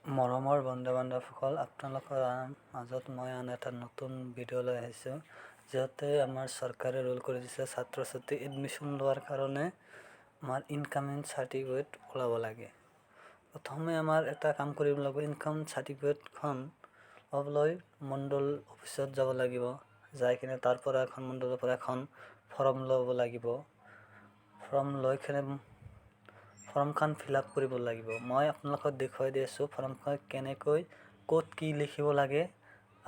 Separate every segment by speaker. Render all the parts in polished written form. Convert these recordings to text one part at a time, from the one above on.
Speaker 1: মৰমৰ বন্ধু বান্ধৱসকল, আপোনালোকৰ মাজত মই আন এটা নতুন ভিডিঅ' লৈ আহিছোঁ। যিহেতু আমাৰ চৰকাৰে ৰোল কৰি দিছে ছাত্ৰ ছাত্ৰী এডমিশ্যন লোৱাৰ কাৰণে আমাৰ ইনকামিং চাৰ্টিফিকেট ওলাব লাগে। প্ৰথমে আমাৰ এটা কাম কৰিব লাগিব, ইনকাম চাৰ্টিফিকেটখন ল'বলৈ মণ্ডল অফিচত যাব লাগিব। যাই কিনে তাৰ পৰা এখন মণ্ডলৰ পৰা এখন ফৰ্ম ল'ব লাগিব। ফৰ্ম লৈ কিনে ফৰ্মখন ফিল আপ কৰিব লাগিব। মই আপোনালোকক দেখুৱাই দি আছোঁ ফৰ্মখন কেনেকৈ ক'ত কি লিখিব লাগে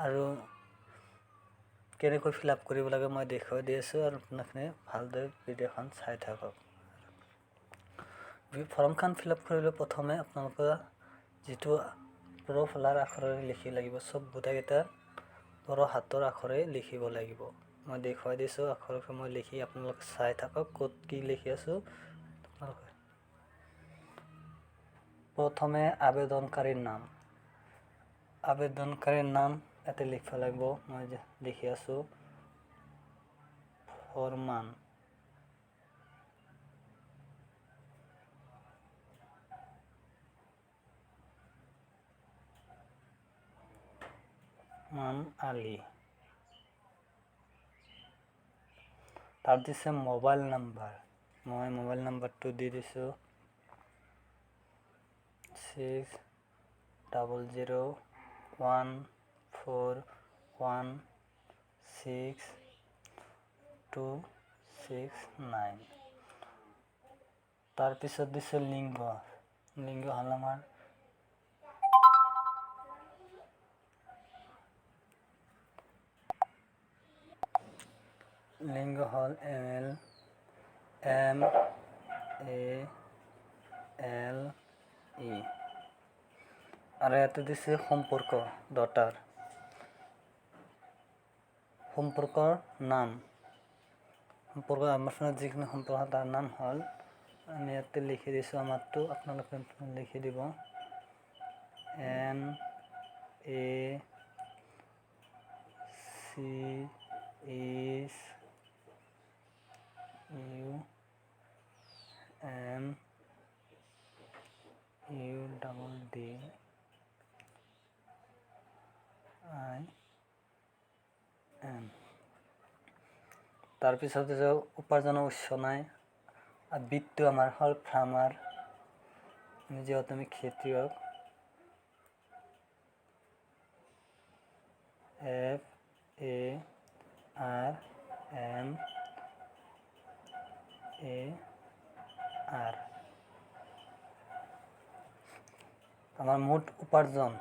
Speaker 1: আৰু কেনেকৈ ফিল আপ কৰিব লাগে মই দেখুৱাই দি আছোঁ, আৰু আপোনালোকে ভালদৰে ভিডিঅ'খন চাই থাকক। ফৰ্মখন ফিল আপ কৰিলে প্ৰথমে আপোনালোকে যিটো বড়োফলাৰ আখৰেৰে লিখিব লাগিব, চব গোটেইকেইটা বড়ো হাতৰ আখৰে লিখিব লাগিব। মই দেখুৱাই দিছোঁ আখৰখন মই লিখি আপোনালোকে চাই থাকক ক'ত কি লিখি আছোঁ। প্ৰথমে আবেদনকাৰীৰ নাম ইয়াতে লিখিব লাগিব। মই লিখি আছোঁ ফৰমান। আলী। তাৰ দিছে মোবাইল নাম্বাৰ, মই মোবাইল নাম্বাৰটো দি দিছোঁ 6000141629। তাৰপিছত দিছে লিংগ হ'ল আমাৰ ML, MALE। আৰু ইয়াতে দিছে সম্পৰ্ক সম্পৰ্কৰ নাম। আমাৰ যিখিনি সম্পৰ্ক তাৰ নাম হ'ল, আমি ইয়াতে লিখি দিছোঁ আমাৰটো, আপোনালোকে লিখি দিব NACUMUDDIN। তাৰপিছত উপাৰ্জনৰ উৎস নাই, আৰু বৃত্তিটো আমাৰ হ'ল ফাৰ্মাৰ, যিহেতু আমি খেতিয়ক। FARMAR। আমাৰ মুঠ উপাৰ্জন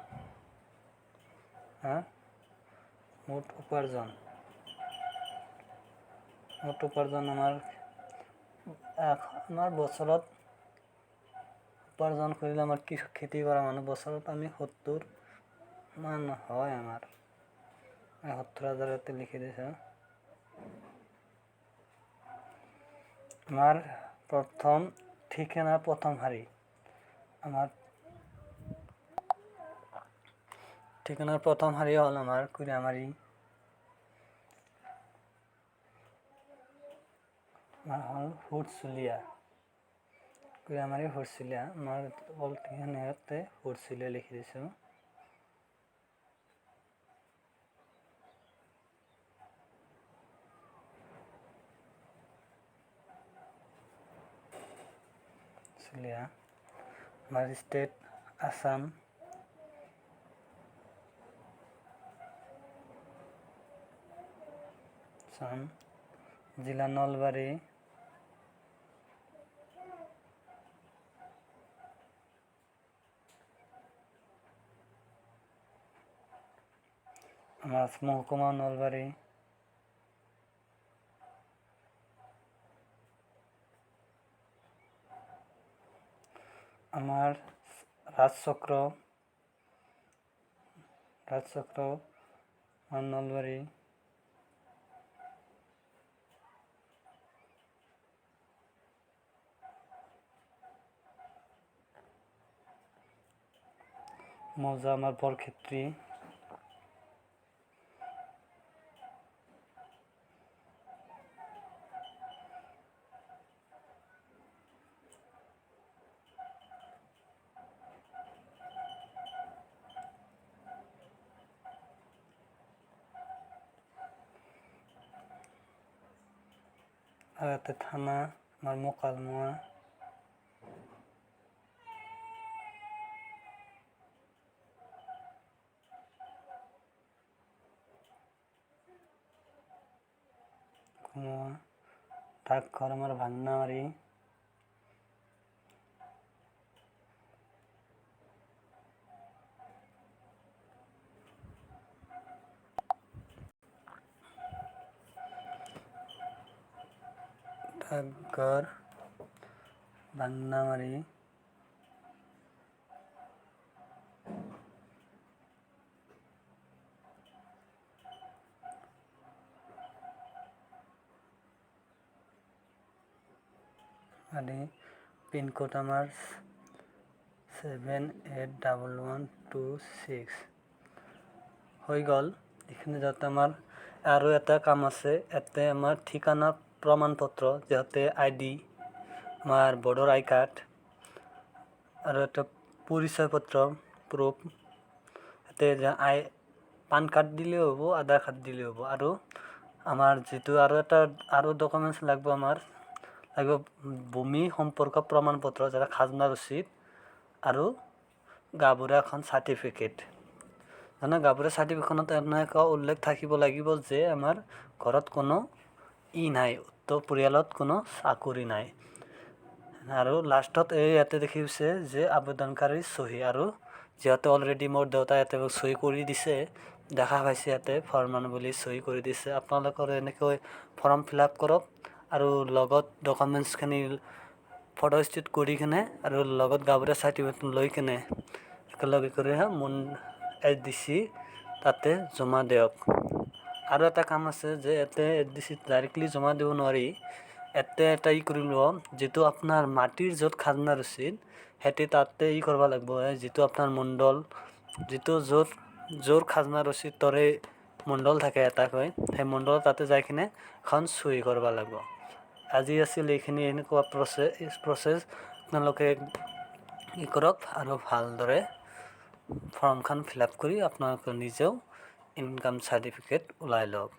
Speaker 1: আমাৰ বছৰত উপাৰ্জন কৰিলে আমাৰ খেতি কৰা মানুহ বছৰত আমি 70 মান হয়। আমাৰ 70,000 ইয়াতে লিখি দিছোঁ। আমাৰ প্ৰথম ঠিকানাৰ প্ৰথম শাৰী, আমাৰ ঠিকানাৰ প্ৰথম শাৰী হ'ল আমাৰ কুৰিয়ামাৰী। আমাৰ হ'ল হুৰচুলীয়া, কুৰিয়ামাৰী হুৰচুলীয়া। আমাৰ ইয়াতে হুৰচুলীয়া লিখি দিছোঁ। আমাৰ ষ্টেট আসাম। জিলা নলবাৰী। আমাৰ মহকুমা নলবাৰী। আমাৰ ৰাজচক্ৰ নলবাৰী। মৌজা আমাৰ বৰক্ষেত্ৰী। আৰু ইয়াতে থানা আমাৰ মোকালমোৱা ডাকঘৰ আমাৰ ভাংনামাৰি ডাকঘৰ ভাংনামাৰি আদি পিনক'ড আমাৰ 781126 হৈ গ'ল। এইখিনি যাতে আমাৰ আৰু এটা কাম আছে, ইয়াতে আমাৰ ঠিকানা প্ৰমাণপত্ৰ যাতে ID আমাৰ ভোটাৰ আই কাৰ্ড আৰু এটা পৰিচয় পত্ৰ প্ৰুফ ইয়াতে পান কাৰ্ড দিলেও হ'ব, আধাৰ কাৰ্ড দিলেও হ'ব। আৰু আমাৰ যিটো আৰু ডকুমেণ্টছ লাগিব ভূমি সম্পৰ্ক প্ৰমাণপত্ৰ যেনে খাজনা ৰচিদ আৰু গাঁওবুঢ়া এখন চাৰ্টিফিকেট। মানে গাঁওবুঢ়া চাৰ্টিফিকেটখনত এনেকুৱা উল্লেখ থাকিব লাগিব যে আমাৰ ঘৰত কোনো নাই, পৰিয়ালত কোনো চাকৰি নাই। আৰু লাষ্টত ইয়াতে দেখিছে যে আবেদনকাৰীৰ চহী, আৰু যিহেতু অলৰেডি মোৰ দেউতাই ইয়াতে চহী কৰি দিছে, দেখা পাইছে ইয়াতে ফৰমান বুলি চহী কৰি দিছে। আপোনালোকৰ এনেকৈ ফৰ্ম ফিল আপ কৰক আৰু লগত ডকুমেণ্টছখিনি ফটো ষ্টেট কৰি কিনে আৰু লগত গাঁওবুঢ়া চাৰ্টিফিকেট লৈ কিনে একেলগে কৰি SDC তাতে জমা দিয়ক। আৰু এটা কাম আছে যে ইয়াতে SDC ডাইৰেক্টলি জমা দিব নোৱাৰি, ইয়াতে এটা কৰি ল'ব, যিটো আপোনাৰ মাটিৰ য'ত খাজনা ৰচিদ সেইটো তাতে কৰিব লাগিব। যিটো আপোনাৰ মণ্ডল, যিটো য'ৰ খাজনা ৰচিদৰে মণ্ডল থাকে এটাকৈ, সেই মণ্ডল তাতে যাই কিনে এখন চহী কৰিব লাগিব। আজি আছিল এইখিনি এনেকুৱা প্ৰচেছ আপোনালোকে কৰক আৰু ভালদৰে ফৰ্মখন ফিল আপ কৰি আপোনালোকে নিজেও ইনকাম চাৰ্টিফিকেট ওলাই লওক।